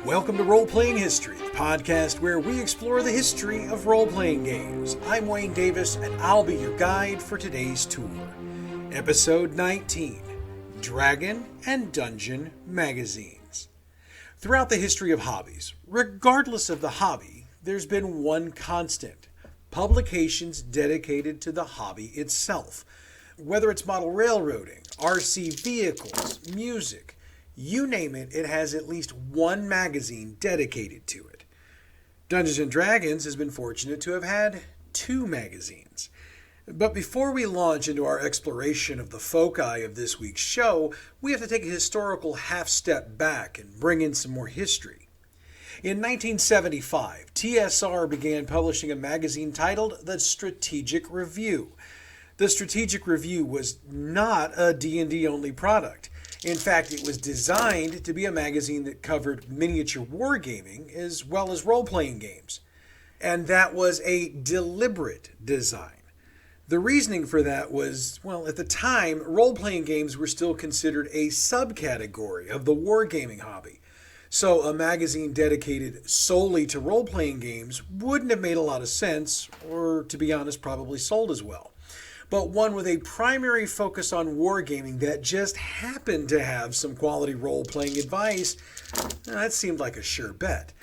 Welcome to Roleplaying History, the podcast where we explore the history of role-playing games. I'm Wayne Davis, and I'll be your guide for today's tour. Episode 19, Dragon and Dungeon Magazines. Throughout the history of hobbies, regardless of the hobby, there's been one constant: publications dedicated to the hobby itself. Whether it's model railroading, RC vehicles, music, you name it, it has at least one magazine dedicated to it. Dungeons & Dragons has been fortunate to have had two magazines. But before we launch into our exploration of the foci of this week's show, we have to take a historical half-step back and bring in some more history. In 1975, TSR began publishing a magazine titled The Strategic Review. The Strategic Review was not a D&D only product. In fact, it was designed to be a magazine that covered miniature wargaming as well as role-playing games. And that was a deliberate design. The reasoning for that was, well, at the time, role-playing games were still considered a subcategory of the wargaming hobby. So a magazine dedicated solely to role-playing games wouldn't have made a lot of sense, or to be honest, probably sold as well. But one with a primary focus on wargaming that just happened to have some quality role-playing advice, that seemed like a sure bet.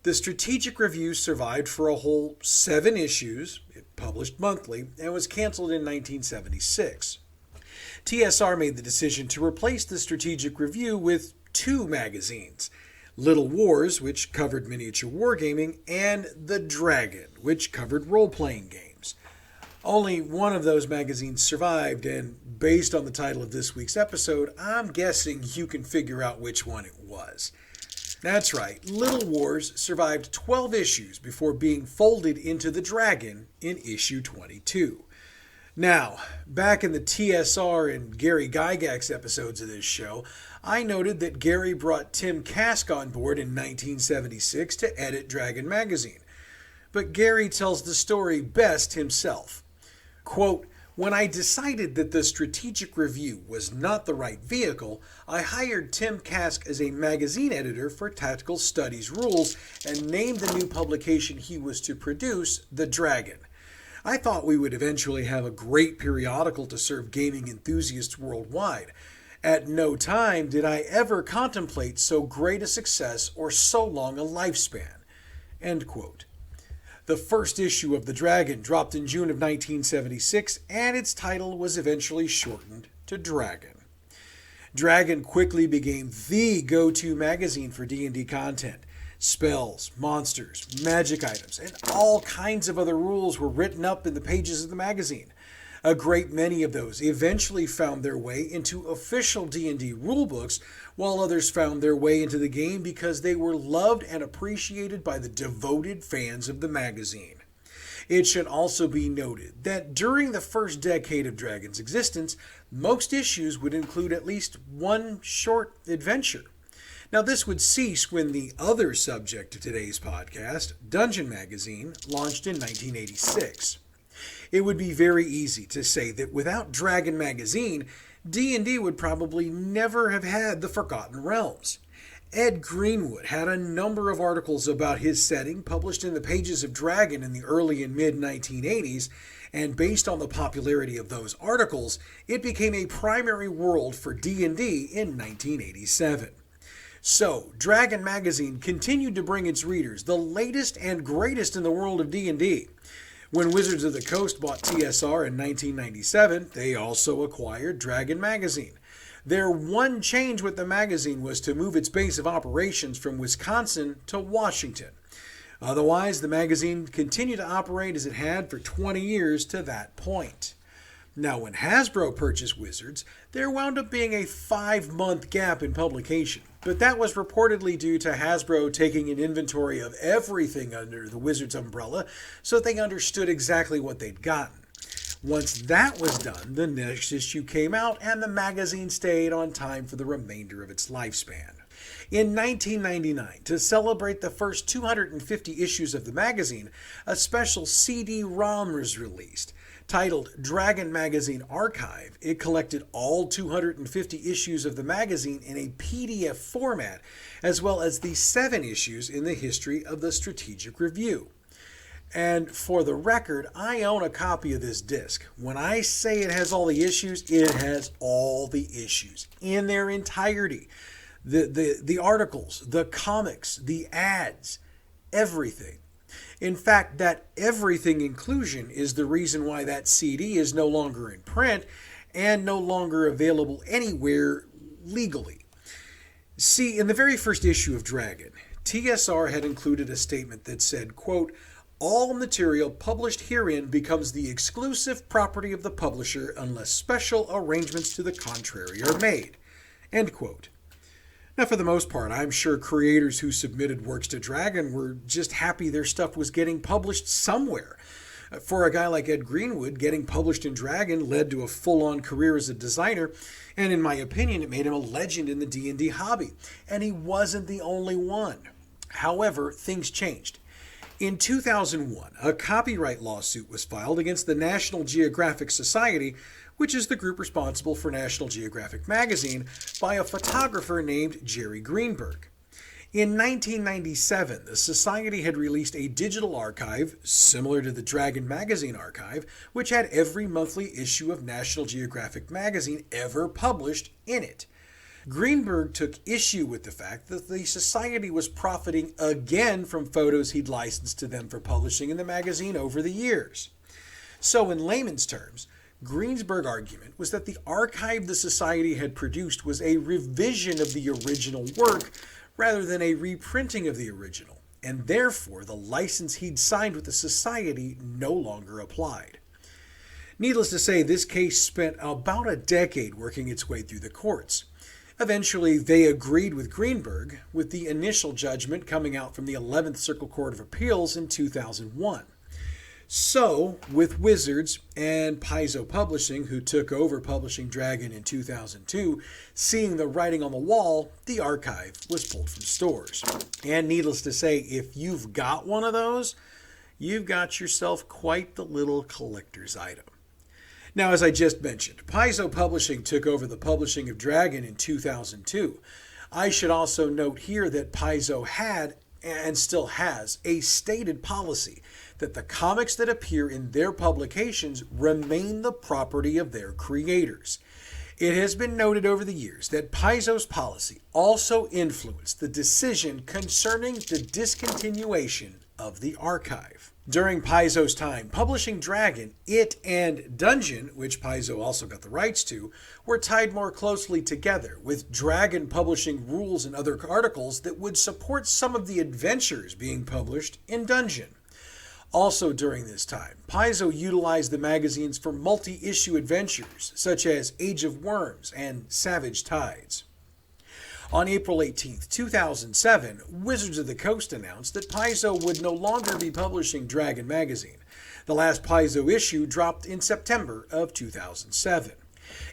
The Strategic Review survived for a whole 7 issues, it published monthly, and was canceled in 1976. TSR made the decision to replace the Strategic Review with 2 magazines: Little Wars, which covered miniature wargaming, and The Dragon, which covered role-playing games. Only one of those magazines survived, and based on the title of this week's episode, I'm guessing you can figure out which one it was. That's right, Little Wars survived 12 issues before being folded into The Dragon in issue 22. Now, back in the TSR and Gary Gygax episodes of this show, I noted that Gary brought Tim Kask on board in 1976 to edit Dragon magazine. But Gary tells the story best himself. Quote, "When I decided that the Strategic Review was not the right vehicle, I hired Tim Kask as a magazine editor for Tactical Studies Rules and named the new publication he was to produce The Dragon. I thought we would eventually have a great periodical to serve gaming enthusiasts worldwide. At no time did I ever contemplate so great a success or so long a lifespan." End quote. The first issue of The Dragon dropped in June of 1976, and its title was eventually shortened to Dragon. Dragon quickly became the go-to magazine for D&D content. Spells, monsters, magic items, and all kinds of other rules were written up in the pages of the magazine. A great many of those eventually found their way into official D&D rulebooks, while others found their way into the game because they were loved and appreciated by the devoted fans of the magazine. It should also be noted that during the first decade of Dragon's existence, most issues would include at least one short adventure. Now, this would cease when the other subject of today's podcast, Dungeon Magazine, launched in 1986. It would be very easy to say that without Dragon Magazine, D&D would probably never have had the Forgotten Realms. Ed Greenwood had a number of articles about his setting published in the pages of Dragon in the early and mid-1980s, and based on the popularity of those articles, it became a primary world for D&D in 1987. So, Dragon Magazine continued to bring its readers the latest and greatest in the world of D&D. When Wizards of the Coast bought TSR in 1997, they also acquired Dragon Magazine. Their one change with the magazine was to move its base of operations from Wisconsin to Washington. Otherwise, the magazine continued to operate as it had for 20 years to that point. Now, when Hasbro purchased Wizards, there wound up being a 5-month gap in publication, but that was reportedly due to Hasbro taking an inventory of everything under the Wizards umbrella so that they understood exactly what they'd gotten. Once that was done, the next issue came out and the magazine stayed on time for the remainder of its lifespan. In 1999, to celebrate the first 250 issues of the magazine, a special CD-ROM was released. Titled Dragon Magazine Archive, it collected all 250 issues of the magazine in a PDF format, as well as the 7 issues in the history of the Strategic Review. And for the record, I own a copy of this disc. When I say it has all the issues, it has all the issues in their entirety. The articles, the comics, the ads, everything. In fact, that everything inclusion is the reason why that CD is no longer in print and no longer available anywhere legally. See, in the very first issue of Dragon, TSR had included a statement that said, quote, "All material published herein becomes the exclusive property of the publisher unless special arrangements to the contrary are made." End quote. Now, for the most part, I'm sure creators who submitted works to Dragon were just happy their stuff was getting published somewhere. For a guy like Ed Greenwood, getting published in Dragon led to a full-on career as a designer, and in my opinion, it made him a legend in the D&D hobby. And he wasn't the only one. However, things changed. In 2001, a copyright lawsuit was filed against the National Geographic Society, which is the group responsible for National Geographic magazine, by a photographer named Jerry Greenberg. In 1997, the Society had released a digital archive, similar to the Dragon magazine archive, which had every monthly issue of National Geographic magazine ever published in it. Greenberg took issue with the fact that the Society was profiting again from photos he'd licensed to them for publishing in the magazine over the years. So in layman's terms, Greenberg's argument was that the archive the Society had produced was a revision of the original work rather than a reprinting of the original, and therefore the license he'd signed with the Society no longer applied. Needless to say, this case spent about a decade working its way through the courts. Eventually, they agreed with Greenberg, with the initial judgment coming out from the 11th Circuit Court of Appeals in 2001. So, with Wizards and Paizo Publishing, who took over publishing Dragon in 2002, seeing the writing on the wall, the archive was pulled from stores. And needless to say, if you've got one of those, you've got yourself quite the little collector's item. Now, as I just mentioned, Paizo Publishing took over the publishing of Dragon in 2002. I should also note here that Paizo had, and still has, a stated policy that the comics that appear in their publications remain the property of their creators. It has been noted over the years that Paizo's policy also influenced the decision concerning the discontinuation of the archive. During Paizo's time publishing Dragon, it and Dungeon, which Paizo also got the rights to, were tied more closely together, with Dragon publishing rules and other articles that would support some of the adventures being published in Dungeon. Also during this time, Paizo utilized the magazines for multi-issue adventures, such as Age of Worms and Savage Tides. On April 18, 2007, Wizards of the Coast announced that Paizo would no longer be publishing Dragon magazine. The last Paizo issue dropped in September of 2007.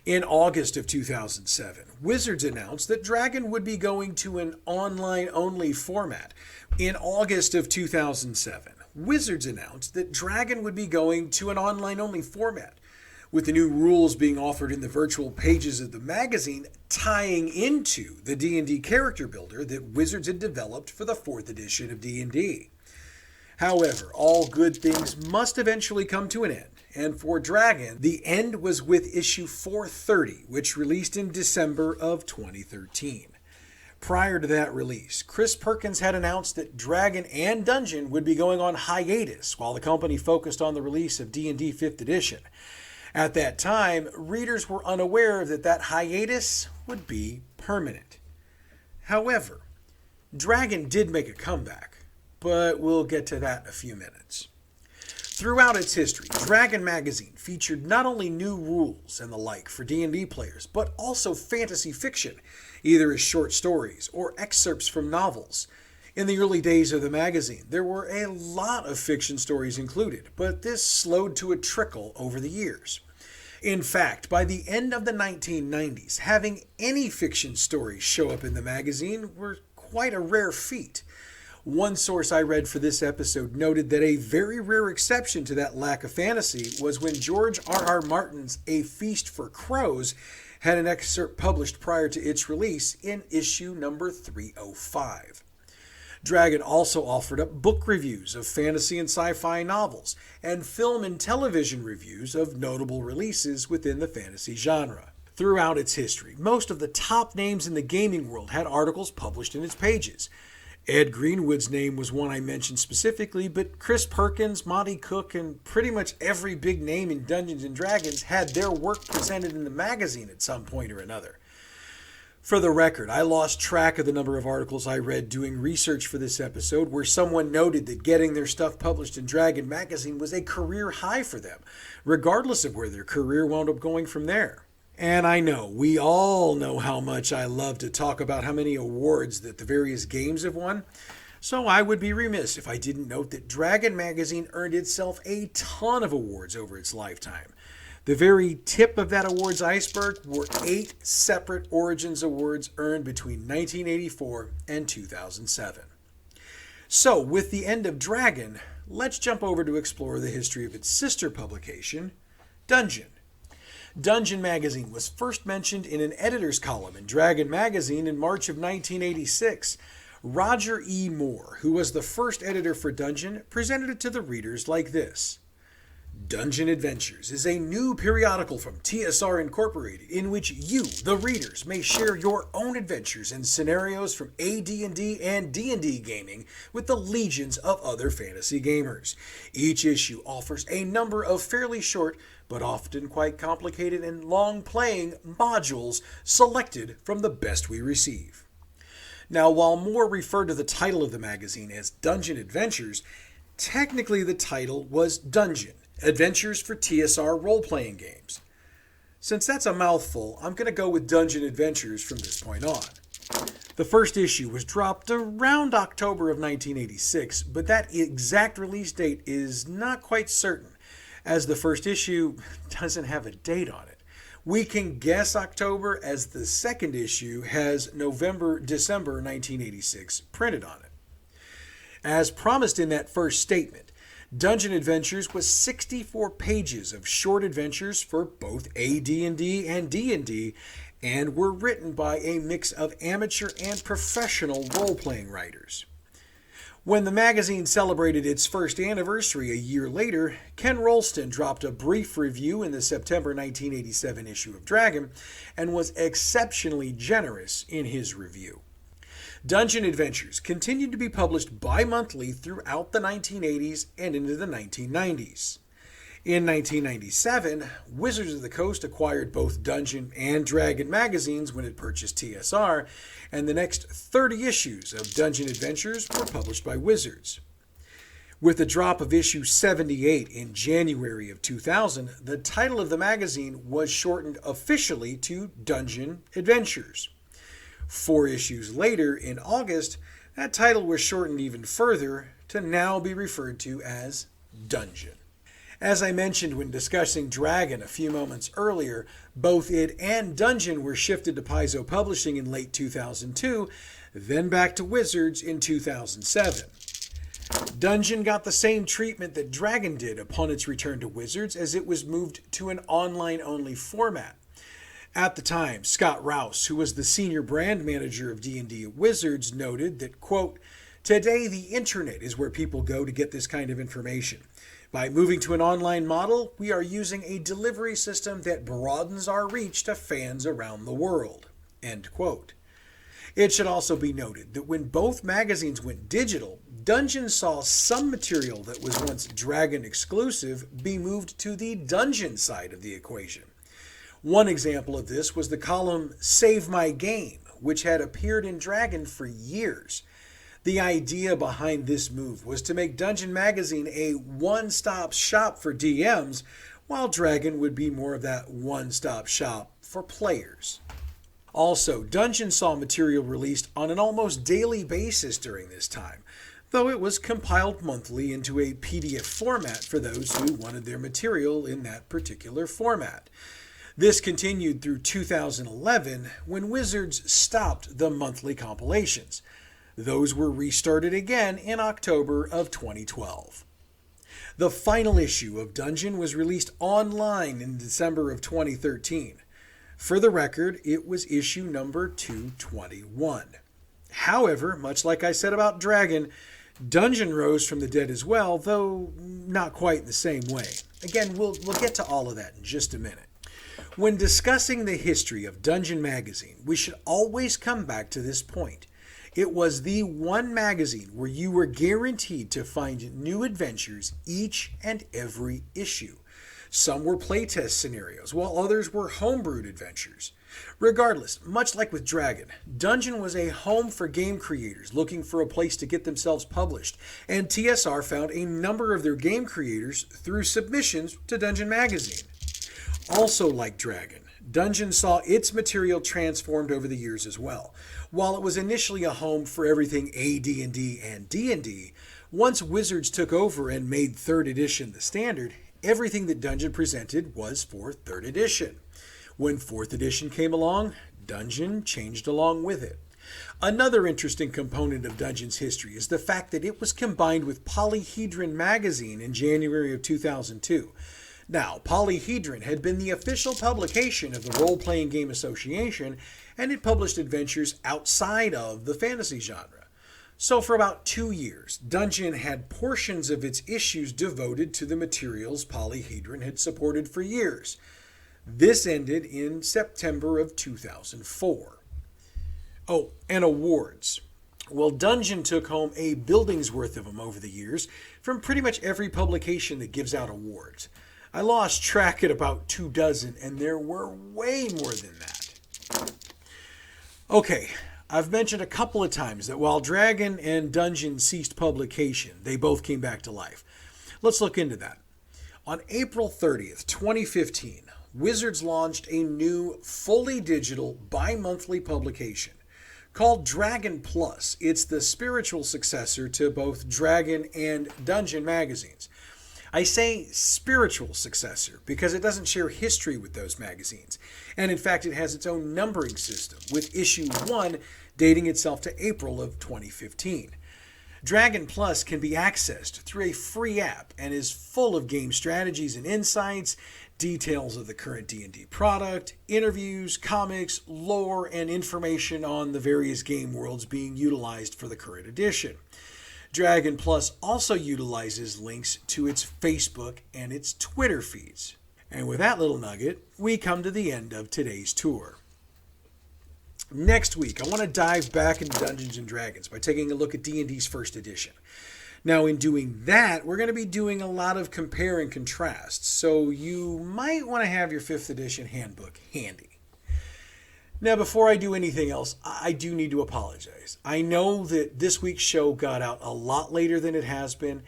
In August of 2007, Wizards announced that Dragon would be going to an online-only format. In August of 2007, Wizards announced that Dragon would be going to an online-only format, with the new rules being offered in the virtual pages of the magazine tying into the D&D character builder that Wizards had developed for the 4th edition of D&D. However, all good things must eventually come to an end, and for Dragon, the end was with issue 430, which released in December of 2013. Prior to that release, Chris Perkins had announced that Dragon and Dungeon would be going on hiatus while the company focused on the release of D&D 5th edition. At that time, readers were unaware that hiatus would be permanent. However, Dragon did make a comeback, but we'll get to that in a few minutes. Throughout its history, Dragon magazine featured not only new rules and the like for D&D players, but also fantasy fiction, either as short stories or excerpts from novels. In the early days of the magazine, there were a lot of fiction stories included, but this slowed to a trickle over the years. In fact, by the end of the 1990s, having any fiction stories show up in the magazine were quite a rare feat. One source I read for this episode noted that a very rare exception to that lack of fantasy was when George R.R. Martin's A Feast for Crows had an excerpt published prior to its release in issue number 305. Dragon also offered up book reviews of fantasy and sci-fi novels, and film and television reviews of notable releases within the fantasy genre. Throughout its history, most of the top names in the gaming world had articles published in its pages. Ed Greenwood's name was one I mentioned specifically, but Chris Perkins, Monty Cook, and pretty much every big name in Dungeons & Dragons had their work presented in the magazine at some point or another. For the record, I lost track of the number of articles I read doing research for this episode where someone noted that getting their stuff published in Dragon magazine was a career high for them, regardless of where their career wound up going from there. And I know, we all know how much I love to talk about how many awards that the various games have won, so I would be remiss if I didn't note that Dragon magazine earned itself a ton of awards over its lifetime. The very tip of that awards iceberg were 8 separate Origins awards earned between 1984 and 2007. So, with the end of Dragon, let's jump over to explore the history of its sister publication, Dungeon. Dungeon magazine was first mentioned in an editor's column in Dragon magazine in March of 1986. Roger E. Moore, who was the first editor for Dungeon, presented it to the readers like this. Dungeon Adventures is a new periodical from TSR Incorporated in which you, the readers, may share your own adventures and scenarios from AD&D and D&D gaming with the legions of other fantasy gamers. Each issue offers a number of fairly short but often quite complicated and long-playing modules selected from the best we receive. Now, while Moore referred to the title of the magazine as Dungeon Adventures, technically the title was Dungeon Adventures for TSR Role-Playing Games. Since that's a mouthful, I'm going to go with Dungeon Adventures from this point on. The first issue was dropped around October of 1986, but that exact release date is not quite certain, as the first issue doesn't have a date on it. We can guess October as the second issue has November-December 1986 printed on it. As promised in that first statement, Dungeon Adventures was 64 pages of short adventures for both AD&D and D&D, and were written by a mix of amateur and professional role-playing writers. When the magazine celebrated its first anniversary a year later, Ken Rolston dropped a brief review in the September 1987 issue of Dragon and was exceptionally generous in his review. Dungeon Adventures continued to be published bi-monthly throughout the 1980s and into the 1990s. In 1997, Wizards of the Coast acquired both Dungeon and Dragon magazines when it purchased TSR, and the next 30 issues of Dungeon Adventures were published by Wizards. With the drop of issue 78 in January of 2000, the title of the magazine was shortened officially to Dungeon Adventures. 4 issues later, in August, that title was shortened even further to now be referred to as Dungeon. As I mentioned when discussing Dragon a few moments earlier, both it and Dungeon were shifted to Paizo Publishing in late 2002, then back to Wizards in 2007. Dungeon got the same treatment that Dragon did upon its return to Wizards, as it was moved to an online-only format. At the time, Scott Rouse, who was the senior brand manager of D&D at Wizards, noted that, quote, "Today the internet is where people go to get this kind of information. By moving to an online model, we are using a delivery system that broadens our reach to fans around the world." End quote. It should also be noted that when both magazines went digital, Dungeon saw some material that was once Dragon exclusive be moved to the Dungeon side of the equation. One example of this was the column Save My Game, which had appeared in Dragon for years. The idea behind this move was to make Dungeon magazine a one-stop shop for DMs, while Dragon would be more of that one-stop shop for players. Also, Dungeon saw material released on an almost daily basis during this time, though it was compiled monthly into a PDF format for those who wanted their material in that particular format. This continued through 2011, when Wizards stopped the monthly compilations. Those were restarted again in October of 2012. The final issue of Dungeon was released online in December of 2013. For the record, it was issue number 221. However, much like I said about Dragon, Dungeon rose from the dead as well, though not quite in the same way. Again, we'll get to all of that in just a minute. When discussing the history of Dungeon Magazine, we should always come back to this point. It was the one magazine where you were guaranteed to find new adventures each and every issue. Some were playtest scenarios, while others were homebrewed adventures. Regardless, much like with Dragon, Dungeon was a home for game creators looking for a place to get themselves published, and TSR found a number of their game creators through submissions to Dungeon Magazine. Also like Dragon, Dungeon saw its material transformed over the years as well. While it was initially a home for everything AD&D and D&D, once Wizards took over and made 3rd edition the standard, everything that Dungeon presented was for 3rd edition. When 4th edition came along, Dungeon changed along with it. Another interesting component of Dungeon's history is the fact that it was combined with Polyhedron magazine in January of 2002. Now, Polyhedron had been the official publication of the Role-Playing Game Association, and it published adventures outside of the fantasy genre. So for about 2 years, Dungeon had portions of its issues devoted to the materials Polyhedron had supported for years. This ended in September of 2004. Oh, and awards. Well, Dungeon took home a building's worth of them over the years from pretty much every publication that gives out awards. I lost track at about 24, and there were way more than that. Okay, I've mentioned a couple of times that while Dragon and Dungeon ceased publication, they both came back to life. Let's look into that. On April 30th, 2015, Wizards launched a new, fully digital, bi-monthly publication called Dragon Plus. It's the spiritual successor to both Dragon and Dungeon magazines. I say spiritual successor because it doesn't share history with those magazines. And in fact, it has its own numbering system, with issue 1 dating itself to April of 2015. Dragon Plus can be accessed through a free app and is full of game strategies and insights, details of the current D&D product, interviews, comics, lore, and information on the various game worlds being utilized for the current edition. Dragon Plus also utilizes links to its Facebook and its Twitter feeds. And with that little nugget, we come to the end of today's tour. Next week, I want to dive back into Dungeons & Dragons by taking a look at D&D's 1st edition. Now, in doing that, we're going to be doing a lot of compare and contrast, so you might want to have your 5th edition handbook handy. Now, before I do anything else, I do need to apologize. I know that this week's show got out a lot later than it has been,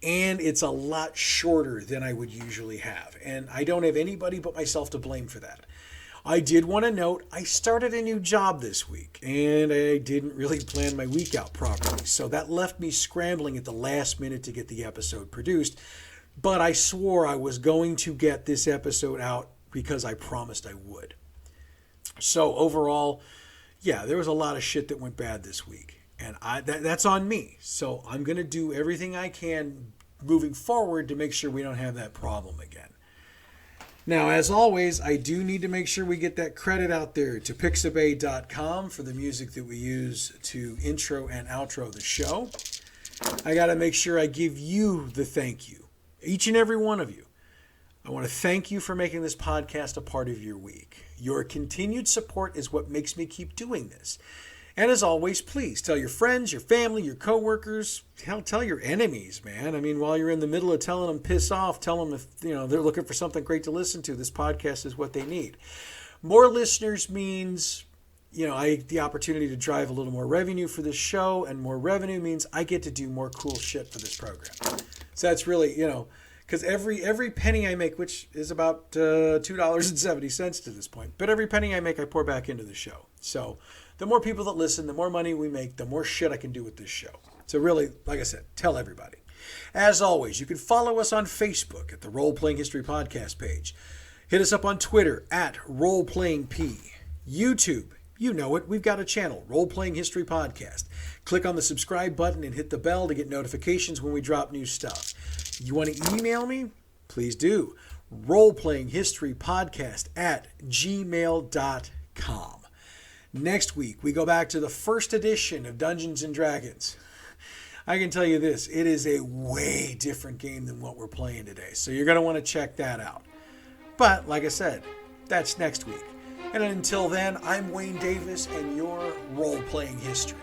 and it's a lot shorter than I would usually have, and I don't have anybody but myself to blame for that. I did want to note I started a new job this week, and I didn't really plan my week out properly, so that left me scrambling at the last minute to get the episode produced, but I swore I was going to get this episode out because I promised I would. So overall, yeah, there was a lot of shit that went bad this week, and that's on me. So I'm going to do everything I can moving forward to make sure we don't have that problem again. Now, as always, I do need to make sure we get that credit out there to pixabay.com for the music that we use to intro and outro the show. I got to make sure I give you the thank you, each and every one of you. I want to thank you for making this podcast a part of your week. Your continued support is what makes me keep doing this. And as always, please tell your friends, your family, your coworkers, tell your enemies, man. I mean, while you're in the middle of telling them piss off, tell them if they're looking for something great to listen to, this podcast is what they need. More listeners means, I get the opportunity to drive a little more revenue for this show, and more revenue means I get to do more cool shit for this program. So that's really, because every penny I make, which is about $2.70 to this point, but every penny I make, I pour back into the show. So the more people that listen, the more money we make, the more shit I can do with this show. So really, like I said, tell everybody. As always, you can follow us on Facebook at the Role-Playing History Podcast page. Hit us up on Twitter at RoleplayingP, YouTube You know it, we've got a channel, Role-Playing History Podcast. Click on the subscribe button and hit the bell to get notifications when we drop new stuff. You want to email me? Please do. roleplayinghistorypodcast@gmail.com. Next week, we go back to the first edition of Dungeons & Dragons. I can tell you this, it is a way different game than what we're playing today, so you're going to want to check that out. But, like I said, that's next week. And until then, I'm Wayne Davis, and your Role-Playing History.